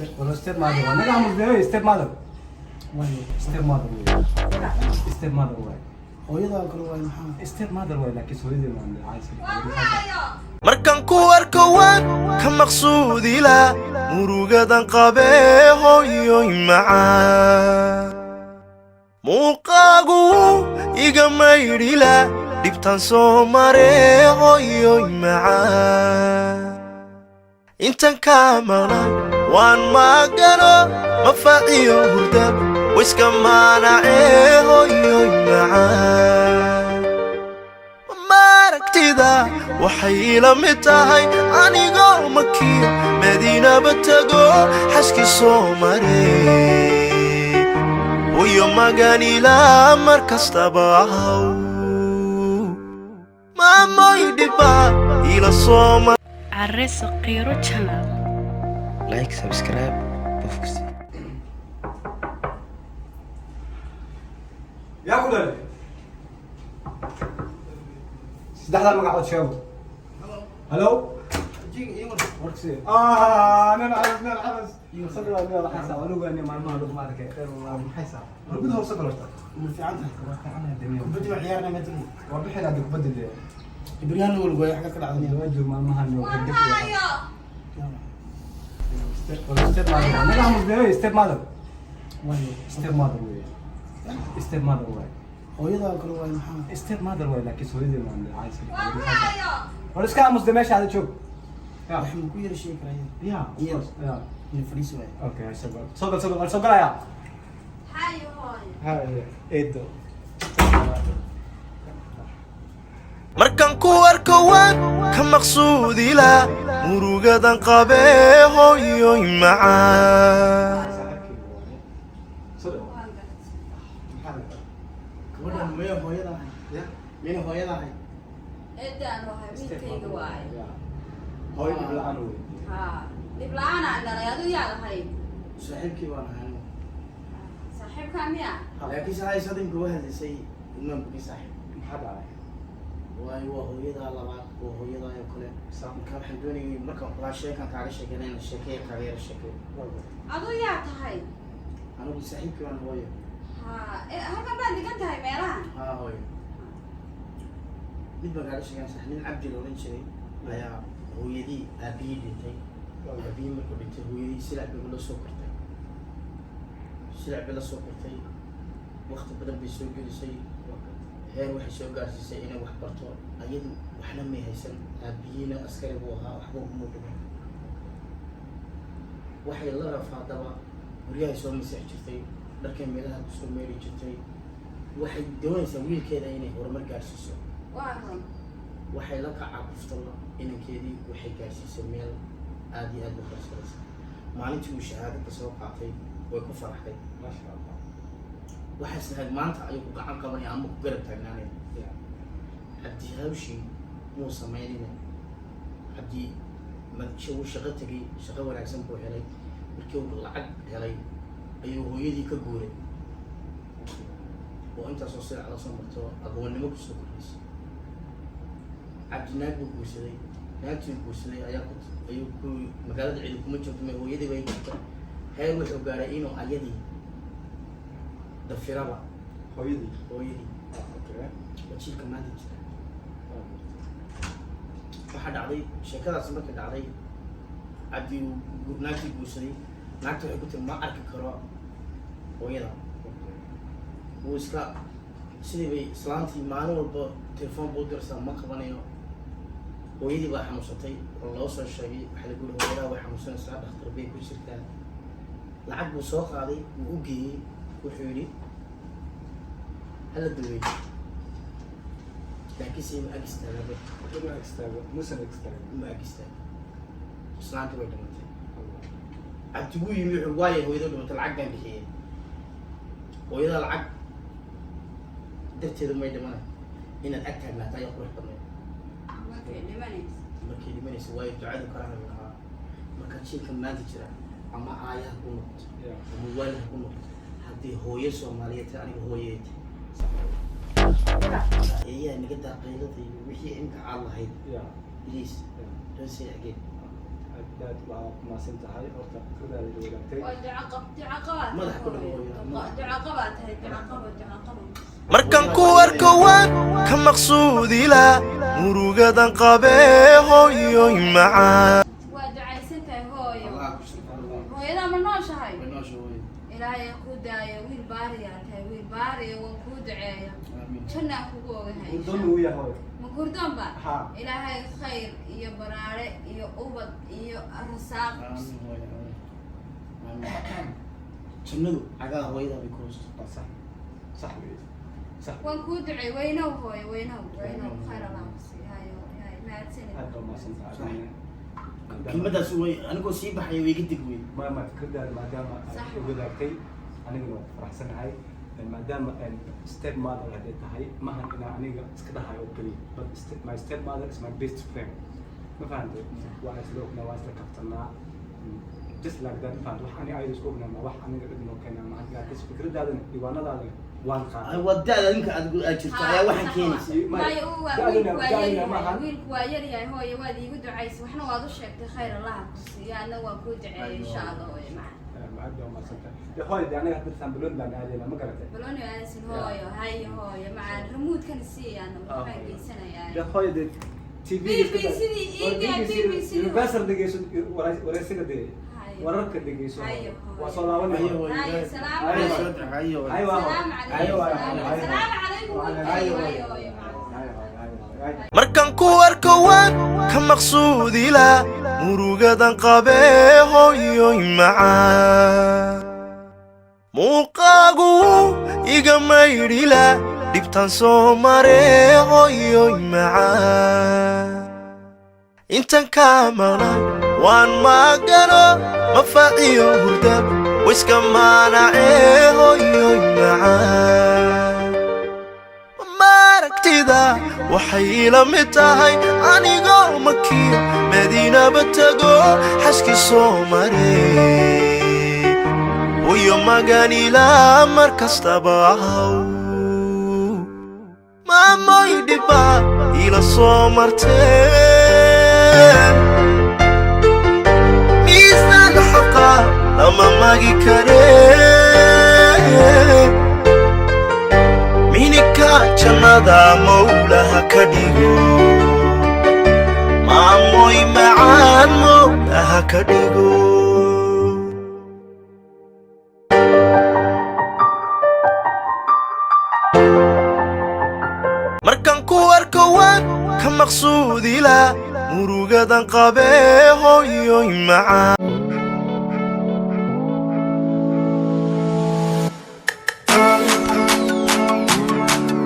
Or step mother. Naga amus de step mother. Step mother. Step mother way. hooyada kale waa maxaa Step mother way laakiin sooyidii maan aysan. markan ku arko waan ka maqsuudila murugadan qabee hooyoy macaan muuqaagu iga maydhila dhibtan soo maree hooyoy macaan intan ka maqnay waan magano mafaaciyo hurdab wiska maanacee hooyoy macaan maragtida waxay la mid tahay anigoo makiyo madiinaba tago xaski soo maree wayo maganila mar kastaba ahaw maamoy dhiba ila soo mar عرس قيرو channel like subscribe بفكس يا كلنا سدحنا مقعد شابو هلو وركسي انا العرس صدق اني راح اسوي انا واني ما لو ما ذاك خير والله ما حيسا بدها وصدرت في عندها عنها الدنيا بدي عيارنا ما تدري وبحي هذاك بدل بريان والقوي حاجه كده عاديه الوجه ما مهني وحدك ستيب ماذر انا عم بدي ستيب ماذر ستيب ماذر ستيب ماذر hooyada kale waa maxaa ستيب ماذر ولا لكن سويدي ما عايز ورس كان مصدمش هذا شوف waxaan ku yar sheeg karaya يا in fariis way اوكي سوق يا هاي ايدو markan ku arko waan ka maqsuudila murugadan qabee hooyoy macaan gabadhan maya hooyada ya mina hooyada ahay eedaan waxay midkayga waay هاي بالعنو ha dib la'aan aan dhalay adu yaa lahay saaxiibkii waan ahay saaxiibka miya laakiin sahay sadin ku hadisay inaan ku saaxiib محد عليك waayo waa hooyada labaad oo hooyada ay kale marka waxaan doonayay marka waa sheekan kaaga sheeganayna sheekay kaaga yar sheekay adu yaa tahay anigu saaxiibkii waan hooyo ha halkan baad degan tahay meelahan haa hooyo mid baan kaaga sheegan sax nin cabdi loolan jiray ayaa hooyadii aabihii dhintay aabihii markuu dhintay hooyadii silac bay la soo kortay silac bay la soo kortay waqti badan bay soo gelisay heer waxay soo gaarsiisay inay wax barto ayadu waxna may haysan aabihiina askari buu ahaa waxba kuma dhiman waxay la rafaadaba guryahay soo maseex jirtay dharkay meelaha kusoo meeri jirtay waxay doonaysaa wiilkeeda inay horumar gaarsiiso waa run waxay la kacaa kuftala inankeedii waxay gaarsiisay meel aada iyo aad u qarsanaysa maalintii uu shahaadada soo qaatay way ku faraxday ما شاء الله waxay sahayd maanta ayuu ku gacan qabanaya ama ku garab taagnaanay cabdi hawshi muu samaynina cabdi uu shaqo tegay shaqo wanaagsan buu helay markii uu lacag helay ayuu hooyadii ka guuray oo intaasoo silac la soo marto agoonnimo kusoo kordhisay cabdi naag buu guursaday naagtii guursaday ayuu ku magaalada cidi kuma joogto ma hooyadii bay jirta heer wuxuu gaaray inuu ayadii dafiraba هويدي hooyadii اوكي wajiilka maanta jira waxaa dhacday sheekadaas markay dhacday cabdi naagtii guursaday naagta waxay ku tiri ma arki karo hooyada wuu iska sidii bay islaantii maalin walba telefoon buu dirsaa ma qabanayo hooyadii baa xanuunsatay oo loo soo sheegay waxaa lagu yihi hooyadaa way xanuunsanaysaa dhakhtar bay ku jirtaa lacag buu soo qaaday wuu u geeyey wuxuu yidhi hala daweey laakiin si ma ag istaagaba ما اكستاغ موسى اكستاغ ma ag istaaga islaantii way dhimatay cabdi wuu yimi wuxuu waaya hooyada dhimatay lacag baan bixiyey hooyada lacag darteeda may dhimanay inaad ag taagnaata ayaa qurux badnay markay dhimanaysa markay dhimanaysa waayo ducadu karaha lahaa marka jiilka maanta jira ama aayaha ku noqoto ama waalidha ku noqoto haddii hooyo soomaaliyeed tahay aniga hooyeed ayaa naga daaqaylada iyo wixii imka aan lahayd يا please يا don't say it again dad waa kuma santahay horta fikradaada la wadaagtay madax ku dhawo markaan ku arko waan ka maqsuudila murugadan qabee hooyoy macaan waa ducaysantahay hooyo Allah ku shukriyo hooyada ma nooshahay inoo shooy ilaahay ku daayo wiil baariyaa tahay wiil baariya waa kuu duceeya amiin jannaa kugu ogahay gurdon uu yahay ma gurdon ba Ha. ilaahay khayr iyo baraare iyo ubad iyo rasaaq amiin hooyo amiin jannadu cagaa hooyada bay ku hoosto صح صح صح waan kuu ducey weynow hooyo weynow khayr allah kusiiyo hayo mahadsanid هذا ما سنتعلم kelmadaas way anigoo sii baxay way ka dig wey ما فكرت ما دام صح. وذاكرتي أنا قلنا راح سنة هاي ما دام ستيب ماذر هديت هاي ما هن أنا كده هاي أوكي بس my step mother is my best friend ما فهمت واحد سلوك نواس لكفتنا just like that فهمت وح أنا عايز أقول إنه وح أنا قلت إنه كنا ما هنقول بس فكرت هذا يوانا هذا وان خان wadaada ninka aad jirto ayaa waxaan keenaysa maayo wiilku waa yaryahay hooyo waad iigu ducaysa waxna waad u sheegtay khayr allaha ku siiyo adna waa kuu duceeya insha allah hooyo macana معدة وما سنتها يا خوي دي أنا قدرت أعملون بان هذه ما قرأت baloni aasin hooyo hayo hooyo macana remote-kan siiyaana waxaan geysanayaa يا خوي دي تي BBC BBC يونيفرسال دقيسو ورئيسك دي وررك دقيسو أيوه. وصلاونا أيوه. hayo salaam ayo calaykum soo ayo أيوه salaam أيوه calaykum salaam calaykum hayo hayo hooyo markaan ku arko waan ka maqsuudila murugadan qabee hooyoy macaan muuqaagu iga maydhila dhibtaan soo maree hooyoy macaan intan kaa maqnay waan maagano mafaaciyo hurdab wiska maanacee hooyoy macaan maaragtida waxay la mid tahay anigoo makiyo madiinaba tago xaski soo maree wayo maganila mar kastaba ahaw maamoy dhibba ila soo martee miisaan xaqa lama magi karee minika jannada mawlaha ka dhigo maamoy macaan mawlaha ka dhigo markaan ku arko waan ka maqsuudila murugadan qabee hooyoy macaan